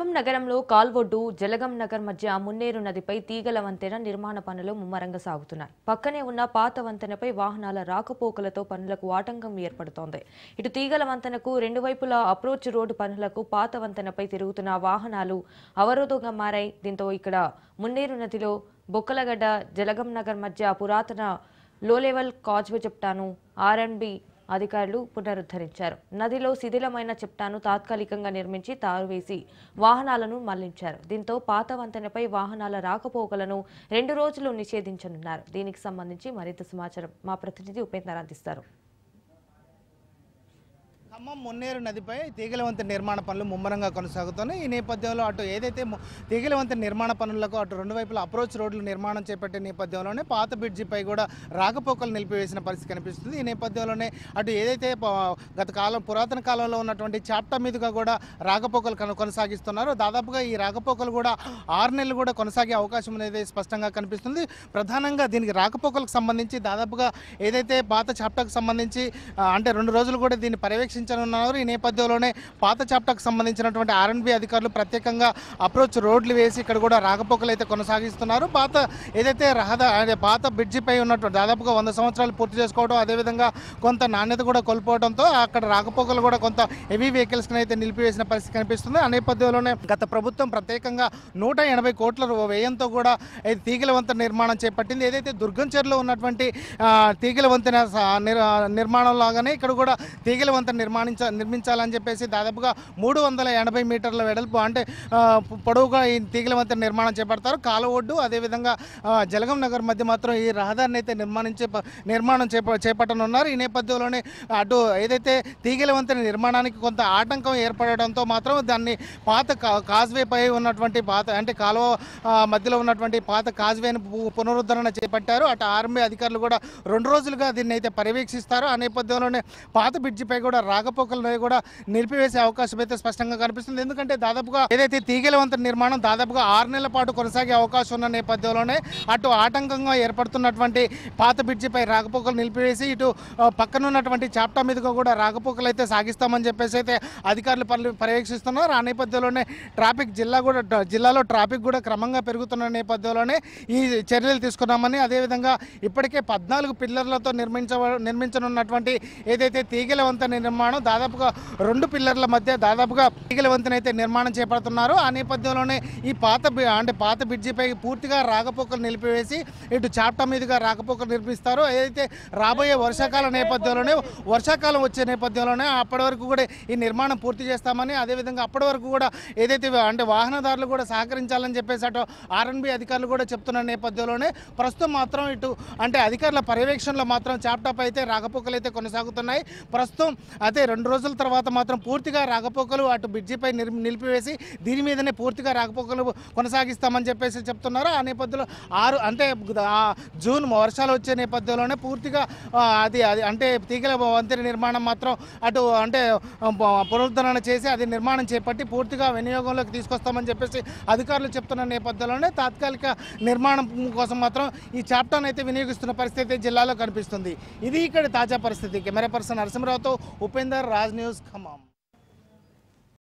ఖమ్మం నగరంలో కాల్వొడ్డు జలగం నగర్ మధ్య మున్నేరు నదిపై తీగల వంతెన నిర్మాణ పనులు ముమ్మరంగా సాగుతున్నాయి. పక్కనే ఉన్న పాత వంతెనపై వాహనాల రాకపోకలతో పనులకు ఆటంకం ఏర్పడుతోంది. ఇటు తీగల వంతెనకు రెండు వైపులా అప్రోచ్ రోడ్డు పనులకు పాత వంతెనపై తిరుగుతున్న వాహనాలు అవరోధంగా మారాయి. దీంతో ఇక్కడ మున్నేరు నదిలో బొక్కలగడ్డ జలగం నగర్ మధ్య పురాతన లో లెవెల్ కాజ్వే చెప్టాను ఆర్ఎండ్బి అధికారులు పునరుద్ధరించారు. నదిలో శిథిలమైన చెప్టాను తాత్కాలికంగా నిర్మించి తారు వేసి వాహనాలను మళ్లించారు. దీంతో పాత వంతెనపై వాహనాల రాకపోకలను 2 రోజులు నిషేధించనున్నారు. దీనికి సంబంధించి మరింత సమాచారం మా ప్రతినిధి ఉపేందర్ అందిస్తారు. ఖమ్మం మున్నేరు నదిపై తీగల వంతెన నిర్మాణ పనులు ముమ్మరంగా కొనసాగుతున్నాయి. ఈ నేపథ్యంలో అటు ఏదైతే తీగల వంతెన నిర్మాణ పనులకు అటు రెండు వైపుల అప్రోచ్ రోడ్లు నిర్మాణం చేపట్టే నేపథ్యంలోనే పాత బ్రిడ్జిపై కూడా రాకపోకలు నిలిపివేసిన పరిస్థితి కనిపిస్తుంది. ఈ నేపథ్యంలోనే అటు ఏదైతే పురాతన కాలంలో ఉన్నటువంటి చాప్టా మీదుగా కూడా రాకపోకలు కొనసాగిస్తున్నారో దాదాపుగా ఈ రాకపోకలు కూడా 6 నెలలు కూడా కొనసాగే అవకాశం అనేది స్పష్టంగా కనిపిస్తుంది. ప్రధానంగా దీనికి రాకపోకలకు సంబంధించి దాదాపుగా ఏదైతే పాత చాప్టాకు సంబంధించి అంటే 2 రోజులు కూడా దీన్ని పర్యవేక్షించారు. ఈ నేపథ్యంలోనే పాత చాప్టాకు సంబంధించినటువంటి ఆర్ఎండ్బి అధికారులు ప్రత్యేకంగా అప్రోచ్ రోడ్లు వేసి ఇక్కడ కూడా రాకపోకలు అయితే కొనసాగిస్తున్నారు. ఏదైతే పాత బ్రిడ్జిపై ఉన్నటువంటి దాదాపుగా 100 సంవత్సరాలు పూర్తి చేసుకోవడం, అదేవిధంగా కొంత నాణ్యత కూడా కోల్పోవడంతో అక్కడ రాకపోకలు కూడా కొంత హెవీ వెహికల్స్ని అయితే నిలిపివేసిన పరిస్థితి కనిపిస్తుంది. ఆ నేపథ్యంలోనే గత ప్రభుత్వం ప్రత్యేకంగా 180 కోట్ల వ్యయంతో కూడా తీగల వంతెన నిర్మాణం చేపట్టింది. ఏదైతే దుర్గం చెరువులో ఉన్నటువంటి తీగల వంతెన నిర్మాణం లాగానే ఇక్కడ కూడా తీగల వంతెన నిర్మించాలని చెప్పేసి దాదాపుగా 380 మీటర్ల వెడల్పు అంటే పొడవుగా ఈ తీగల వంతెన నిర్మాణం చేపడతారు. కాలవొడ్డు అదేవిధంగా జలగం నగర్ మధ్య మాత్రం ఈ రహదారిని అయితే నిర్మాణం చేపట్టనున్నారు. ఈ నేపథ్యంలోనే అటు ఏదైతే తీగల వంతెన నిర్మాణానికి కొంత ఆటంకం ఏర్పడడంతో మాత్రం దాన్ని పాత కాజ్వే పై ఉన్నటువంటి అంటే కాలువ మధ్యలో ఉన్నటువంటి పాత కాజ్వేని పునరుద్ధరణ చేపట్టారు. అటు ఆర్మీ అధికారులు కూడా 2 రోజులుగా దీన్ని అయితే పర్యవేక్షిస్తారు. ఆ నేపథ్యంలోనే పాత బ్రిడ్జిపై కూడా రాకపోకలను కూడా నిలిపివేసే అవకాశం అయితే స్పష్టంగా కనిపిస్తుంది. ఎందుకంటే దాదాపుగా ఏదైతే తీగల వంతెన నిర్మాణం దాదాపుగా 6 నెలల పాటు కొనసాగే అవకాశం ఉన్న నేపథ్యంలోనే అటు ఆటంకంగా ఏర్పడుతున్నటువంటి పాత బ్రిడ్జిపై రాకపోకలు నిలిపివేసి ఇటు పక్కన ఉన్నటువంటి చాప్టా మీదుగా కూడా రాకపోకలు అయితే సాగిస్తామని చెప్పేసి అయితే అధికారులు పర్యవేక్షిస్తున్నారు. ఆ నేపథ్యంలోనే జిల్లాలో ట్రాఫిక్ కూడా క్రమంగా పెరుగుతున్న నేపథ్యంలోనే ఈ చర్యలు తీసుకున్నామని, అదేవిధంగా ఇప్పటికే 14 పిల్లర్లతో నిర్మించనున్నటువంటి ఏదైతే తీగల వంతెన నిర్మాణం దాదాపుగా 2 పిల్లర్ల మధ్య దాదాపుగా తీగల వంతెన అయితే నిర్మాణం చేపడుతున్నారు. ఆ నేపథ్యంలోనే ఈ పాత బ్రిడ్జిపై పూర్తిగా రాకపోకలు నిలిపివేసి ఇటు చాప్టా మీదుగా రాకపోకలు నిర్మిస్తారు. ఏదైతే రాబోయే వర్షాకాలం వచ్చే నేపథ్యంలోనే అప్పటి వరకు కూడా ఈ నిర్మాణం పూర్తి చేస్తామని, అదేవిధంగా అప్పటి వరకు కూడా ఏదైతే వాహనదారులు కూడా సహకరించాలని చెప్పేసి అటు ఆర్ఎండ్బి అధికారులు కూడా చెప్తున్న నేపథ్యంలోనే ప్రస్తుతం మాత్రం ఇటు అధికారుల పర్యవేక్షణలో మాత్రం చాప్టాపై అయితే రాకపోకలు అయితే కొనసాగుతున్నాయి. ప్రస్తుతం అయితే 2 రోజుల తర్వాత మాత్రం పూర్తిగా రాకపోకలు అటు బ్రిడ్జిపై నిలిపివేసి దీని మీదనే పూర్తిగా రాకపోకలు కొనసాగిస్తామని చెప్పేసి చెప్తున్నారు. ఆ నేపథ్యంలో జూన్ వర్షాలు వచ్చే నేపథ్యంలోనే పూర్తిగా అది తీగల వంతెన నిర్మాణం మాత్రం అటు పునరుద్ధరణ చేసి అది నిర్మాణం చేపట్టి పూర్తిగా వినియోగంలోకి తీసుకొస్తామని చెప్పేసి అధికారులు చెప్తున్న నేపథ్యంలోనే తాత్కాలిక నిర్మాణం కోసం మాత్రం ఈ చాప్టాను అయితే వినియోగిస్తున్న పరిస్థితి జిల్లాలో కనిపిస్తుంది. ఇది ఇక్కడ తాజా పరిస్థితి. కెమెరా పర్సన్ నరసింహరావుతో ఉపేందర్, రాజ్ న్యూస్, ఖమ్మం.